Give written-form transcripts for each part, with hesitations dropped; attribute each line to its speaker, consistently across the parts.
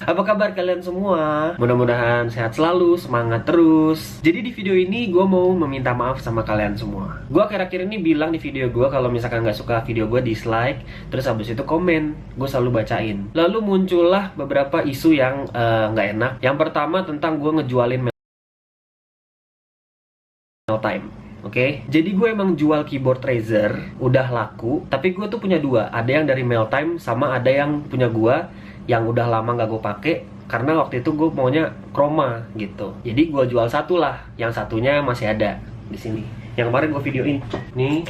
Speaker 1: Apa kabar kalian semua? Mudah-mudahan sehat selalu, semangat terus. Jadi di video ini gue mau meminta maaf sama kalian semua. Gue akhir-akhir ini bilang di video gue kalau misalkan nggak suka video gue dislike, terus habis itu komen. Gue selalu bacain. Lalu muncullah beberapa isu yang nggak enak. Yang pertama tentang gue ngejualin Meltime. Oke, jadi gue emang jual keyboard Razer, udah laku. Tapi gue tuh punya dua, ada yang dari Meltime sama ada yang punya gue yang udah lama gak gue pakai karena waktu itu gue maunya chroma gitu. Jadi gue jual satu lah, yang satunya masih ada di sini. Yang kemarin gue videoin, nih.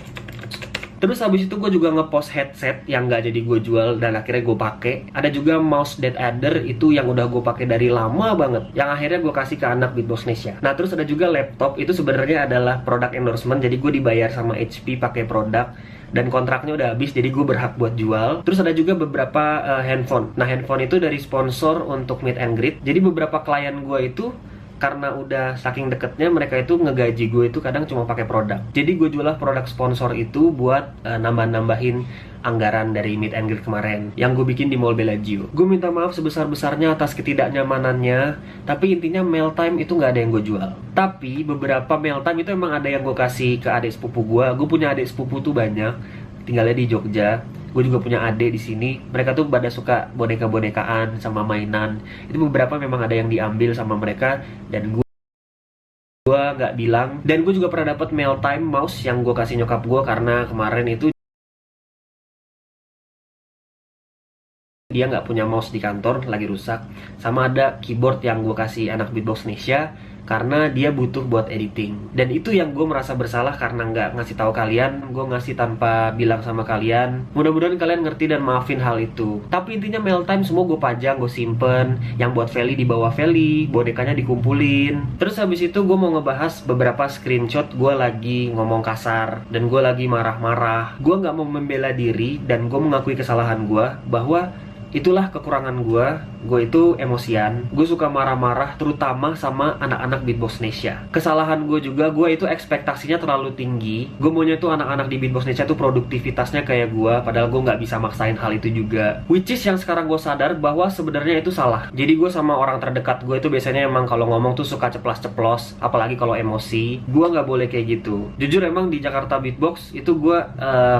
Speaker 1: Terus habis itu gue juga ngepost headset yang nggak jadi gue jual dan akhirnya gue pakai. Ada juga mouse Dead Adder itu yang udah gue pakai dari lama banget, yang akhirnya gue kasih ke anak Beatbox Nesia. Nah terus ada juga laptop, itu sebenarnya adalah produk endorsement, jadi gue dibayar sama HP pakai produk dan kontraknya udah habis, jadi gue berhak buat jual. Terus ada juga beberapa handphone. Nah handphone itu dari sponsor untuk meet and greet. Jadi beberapa klien gue itu karena udah saking deketnya, mereka itu ngegaji gue itu kadang cuma pakai produk. Jadi gue jual produk sponsor itu buat nambah-nambahin anggaran dari meet and greet kemarin yang gue bikin di Mall Bellagio. Gue minta maaf sebesar-besarnya atas ketidaknyamanannya, tapi intinya Meltime itu nggak ada yang gue jual. Tapi beberapa Meltime itu emang ada yang gue kasih ke adik sepupu gue. Gue punya adik sepupu tuh banyak, tinggalnya di Jogja. Gue juga punya adik di sini. Mereka tuh pada suka boneka-bonekaan sama mainan. Itu beberapa memang ada yang diambil sama mereka dan gue nggak bilang. Dan gue juga pernah dapat Meltime mouse yang gue kasih nyokap gue karena kemarin itu dia nggak punya mouse di kantor, lagi rusak. Sama ada keyboard yang gue kasih anak Beatbox Nesia karena dia butuh buat editing. Dan itu yang gue merasa bersalah karena nggak ngasih tahu kalian. Gue ngasih tanpa bilang sama kalian. Mudah-mudahan kalian ngerti dan maafin hal itu. Tapi intinya Meltime semua gue pajang, gue simpen. Yang buat Feli di bawah Feli, bonekanya dikumpulin. Terus habis itu gue mau ngebahas beberapa screenshot gue lagi ngomong kasar dan gue lagi marah-marah. Gue nggak mau membela diri dan gue mengakui kesalahan gue bahwa itulah kekurangan gue itu emosian. Gue suka marah-marah, terutama sama anak-anak Beatbox Nesia. Kesalahan gue juga, gue itu ekspektasinya terlalu tinggi. Gue maunya tuh anak-anak di Beatbox Nesia tuh produktivitasnya kayak gue, padahal gue nggak bisa maksain hal itu juga. Which is yang sekarang gue sadar bahwa sebenarnya itu salah. Jadi gue sama orang terdekat gue itu biasanya emang kalau ngomong tuh suka ceplas-ceplos, apalagi kalau emosi. Gue nggak boleh kayak gitu. Jujur emang di Jakarta Beatbox itu gue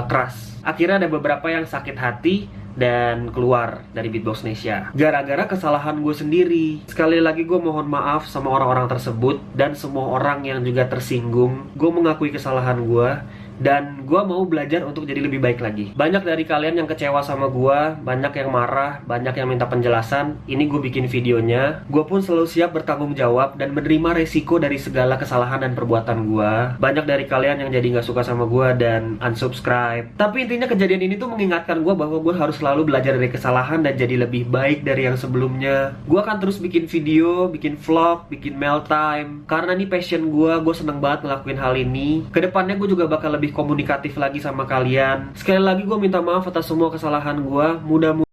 Speaker 1: keras. Akhirnya ada beberapa yang sakit hati dan keluar dari Beatbox Nesia gara-gara kesalahan gue sendiri. Sekali lagi gue mohon maaf sama orang-orang tersebut dan semua orang yang juga tersinggung. Gue mengakui kesalahan gue dan gue mau belajar untuk jadi lebih baik lagi. Banyak dari kalian yang kecewa sama gue, banyak yang marah, banyak yang minta penjelasan. Ini gue bikin videonya. Gue pun selalu siap bertanggung jawab dan menerima resiko dari segala kesalahan dan perbuatan gue. Banyak dari kalian yang jadi gak suka sama gue dan unsubscribe. Tapi intinya kejadian ini tuh mengingatkan gue bahwa gue harus selalu belajar dari kesalahan dan jadi lebih baik dari yang sebelumnya. Gue akan terus bikin video, bikin vlog, bikin Meltime karena ini passion gue seneng banget ngelakuin hal ini. Kedepannya gue juga bakal lebih komunikatif lagi sama kalian. Sekali lagi gue minta maaf atas semua kesalahan gue. Mudah-mudahan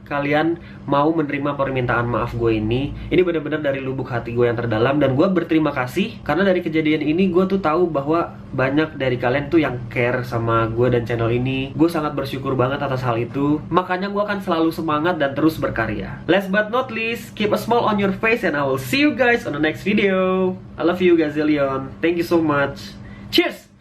Speaker 1: kalian mau menerima permintaan maaf gue ini. Ini benar-benar dari lubuk hati gue yang terdalam. Dan gue berterima kasih karena dari kejadian ini gue tuh tahu bahwa banyak dari kalian tuh yang care sama gue dan channel ini. Gue sangat bersyukur banget atas hal itu. Makanya gue akan selalu semangat dan terus berkarya. Last but not least, keep a smile on your face and I will see you guys on the next video. I love you gazillion. Thank you so much. Cheers!